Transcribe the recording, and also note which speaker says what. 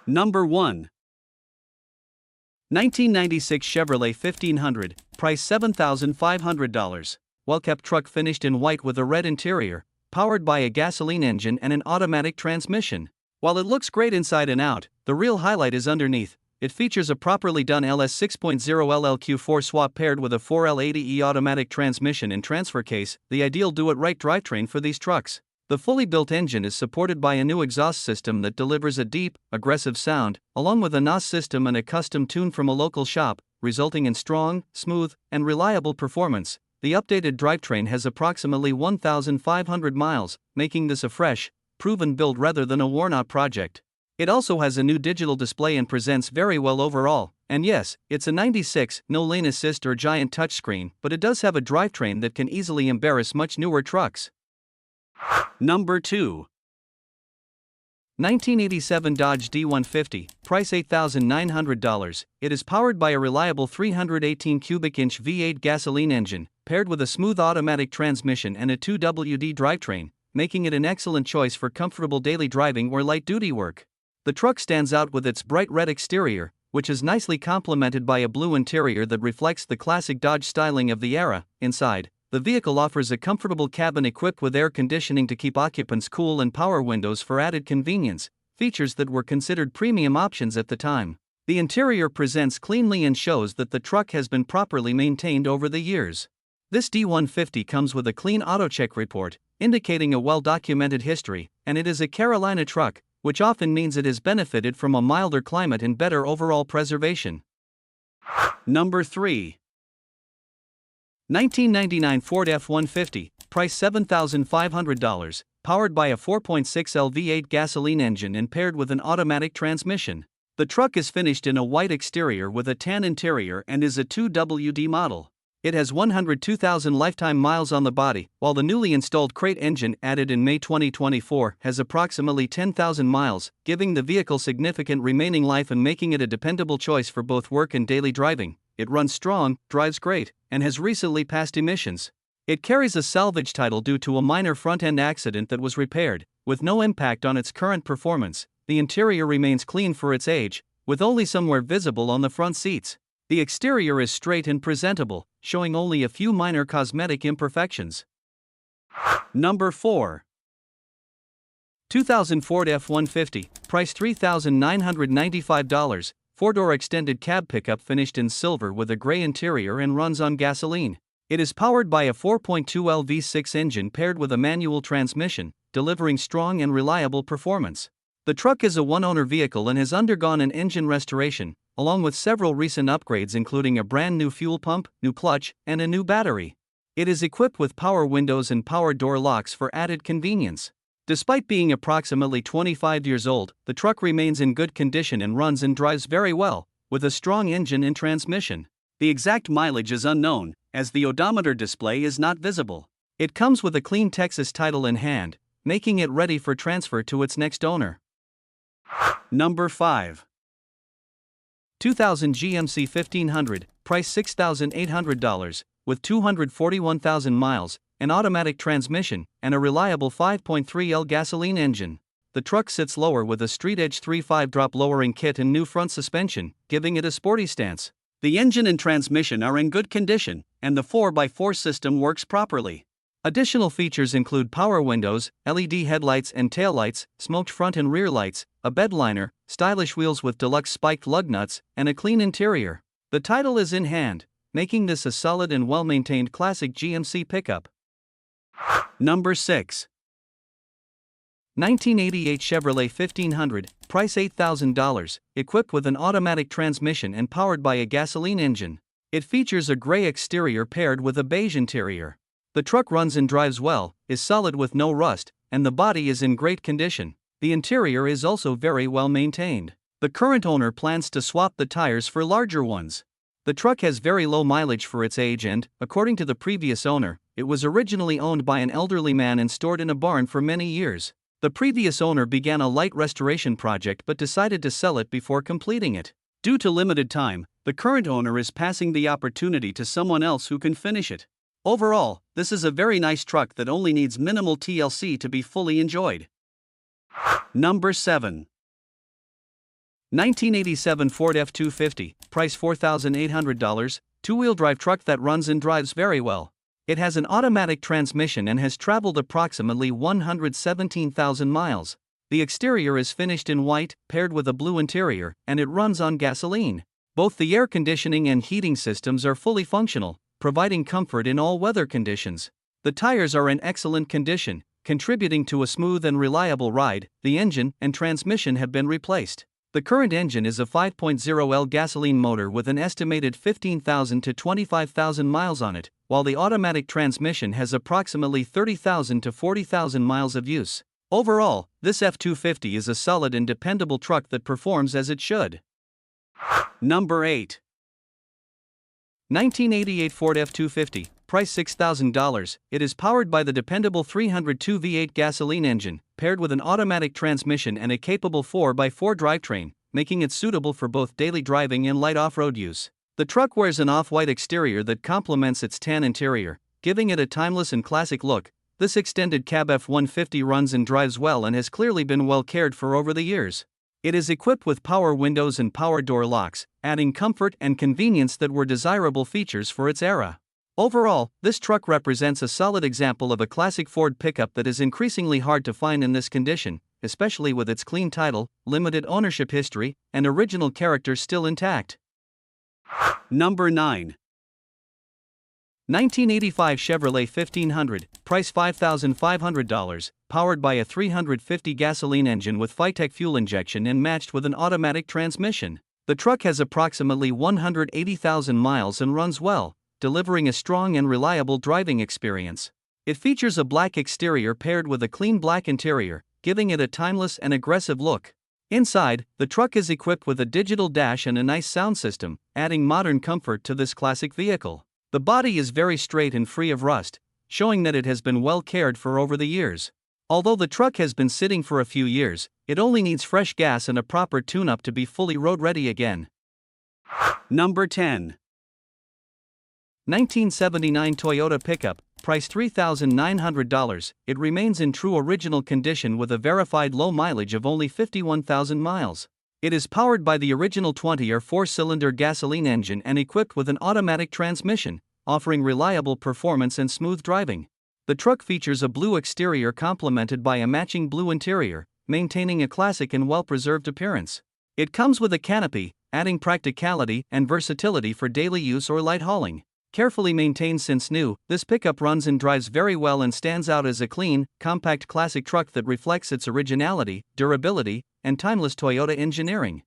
Speaker 1: Number 1. 1996 Chevrolet 1500, price $7,500. Well-kept truck finished in white with a red interior, powered by a gasoline engine and an automatic transmission. While it looks great inside and out, the real highlight is underneath. It features a properly done LS 6.0 LLQ4 swap paired with a 4L80E automatic transmission and transfer case, the ideal do-it-right drivetrain for these trucks. The fully built engine is supported by a new exhaust system that delivers a deep, aggressive sound, along with a NOS system and a custom tune from a local shop, resulting in strong, smooth, and reliable performance. The updated drivetrain has approximately 1,500 miles, making this a fresh, proven build rather than a worn-out project. It also has a new digital display and presents very well overall. And yes, it's a 96, no lane assist or giant touchscreen, but it does have a drivetrain that can easily embarrass much newer trucks. Number 2. 1987 Dodge D150, price $8,900. It is powered by a reliable 318 cubic inch V8 gasoline engine, paired with a smooth automatic transmission and a 2WD drivetrain, making it an excellent choice for comfortable daily driving or light-duty work. The truck stands out with its bright red exterior, which is nicely complemented by a blue interior that reflects the classic Dodge styling of the era. Inside, the vehicle offers a comfortable cabin equipped with air conditioning to keep occupants cool and power windows for added convenience, features that were considered premium options at the time. The interior presents cleanly and shows that the truck has been properly maintained over the years. This D150 comes with a clean AutoCheck report, indicating a well-documented history, and it is a Carolina truck, which often means it has benefited from a milder climate and better overall preservation. Number 3. 1999 Ford F-150, price $7,500, powered by a 4.6L V8 gasoline engine and paired with an automatic transmission. The truck is finished in a white exterior with a tan interior and is a 2WD model. It has 102,000 lifetime miles on the body, while the newly installed crate engine added in May 2024 has approximately 10,000 miles, giving the vehicle significant remaining life and making it a dependable choice for both work and daily driving. It runs strong, drives great, and has recently passed emissions. It carries a salvage title due to a minor front-end accident that was repaired, with no impact on its current performance. The interior remains clean for its age, with only some wear visible on the front seats. The exterior is straight and presentable, showing only a few minor cosmetic imperfections. Number 4. 2000 Ford F-150, price $3,995, four-door extended cab pickup finished in silver with a gray interior and runs on gasoline. It is powered by a 4.2L V6 engine paired with a manual transmission, delivering strong and reliable performance. The truck is a one-owner vehicle and has undergone an engine restoration, along with several recent upgrades including a brand new fuel pump, new clutch, and a new battery. It is equipped with power windows and power door locks for added convenience. Despite being approximately 25 years old, the truck remains in good condition and runs and drives very well, with a strong engine and transmission. The exact mileage is unknown, as the odometer display is not visible. It comes with a clean Texas title in hand, making it ready for transfer to its next owner. Number 5. 2000 GMC 1500, price $6,800, with 241,000 miles, an automatic transmission, and a reliable 5.3L gasoline engine. The truck sits lower with a street-edge 3.5 drop lowering kit and new front suspension, giving it a sporty stance. The engine and transmission are in good condition, and the 4x4 system works properly. Additional features include power windows, LED headlights and taillights, smoked front and rear lights, a bed liner, stylish wheels with deluxe spiked lug nuts, and a clean interior. The title is in hand, making this a solid and well-maintained classic GMC pickup. Number 6. 1988 Chevrolet 1500, price $8,000, equipped with an automatic transmission and powered by a gasoline engine. It features a gray exterior paired with a beige interior. The truck runs and drives well, is solid with no rust, and the body is in great condition. The interior is also very well maintained. The current owner plans to swap the tires for larger ones. The truck has very low mileage for its age and, according to the previous owner, it was originally owned by an elderly man and stored in a barn for many years. The previous owner began a light restoration project but decided to sell it before completing it. Due to limited time, the current owner is passing the opportunity to someone else who can finish it. Overall, this is a very nice truck that only needs minimal TLC to be fully enjoyed. Number 7. 1987 Ford F-250, price $4,800, two-wheel drive truck that runs and drives very well. It has an automatic transmission and has traveled approximately 117,000 miles. The exterior is finished in white, paired with a blue interior, and it runs on gasoline. Both the air conditioning and heating systems are fully functional, providing comfort in all weather conditions. The tires are in excellent condition, contributing to a smooth and reliable ride. The engine and transmission have been replaced. The current engine is a 5.0L gasoline motor with an estimated 15,000 to 25,000 miles on it, while the automatic transmission has approximately 30,000 to 40,000 miles of use. Overall, this F-250 is a solid and dependable truck that performs as it should. Number 8. 1988 Ford F-250, price $6,000. It is powered by the dependable 302 V8 gasoline engine, paired with an automatic transmission and a capable 4x4 drivetrain, making it suitable for both daily driving and light off-road use. The truck wears an off-white exterior that complements its tan interior, giving it a timeless and classic look. This extended cab F-150 runs and drives well and has clearly been well cared for over the years. It is equipped with power windows and power door locks, adding comfort and convenience that were desirable features for its era. Overall, this truck represents a solid example of a classic Ford pickup that is increasingly hard to find in this condition, especially with its clean title, limited ownership history, and original character still intact. Number 9. 1985 Chevrolet 1500, price $5,500, powered by a 350 gasoline engine with Phytec fuel injection and matched with an automatic transmission. The truck has approximately 180,000 miles and runs well, delivering a strong and reliable driving experience. It features a black exterior paired with a clean black interior, giving it a timeless and aggressive look. Inside, the truck is equipped with a digital dash and a nice sound system, adding modern comfort to this classic vehicle. The body is very straight and free of rust, showing that it has been well cared for over the years. Although the truck has been sitting for a few years, it only needs fresh gas and a proper tune-up to be fully road-ready again. Number 10. 1979 Toyota pickup, price $3,900. It remains in true original condition with a verified low mileage of only 51,000 miles. It is powered by the original 20 or 4-cylinder gasoline engine and equipped with an automatic transmission, offering reliable performance and smooth driving. The truck features a blue exterior complemented by a matching blue interior, maintaining a classic and well-preserved appearance. It comes with a canopy, adding practicality and versatility for daily use or light hauling. Carefully maintained since new, this pickup runs and drives very well and stands out as a clean, compact classic truck that reflects its originality, durability, and timeless Toyota engineering.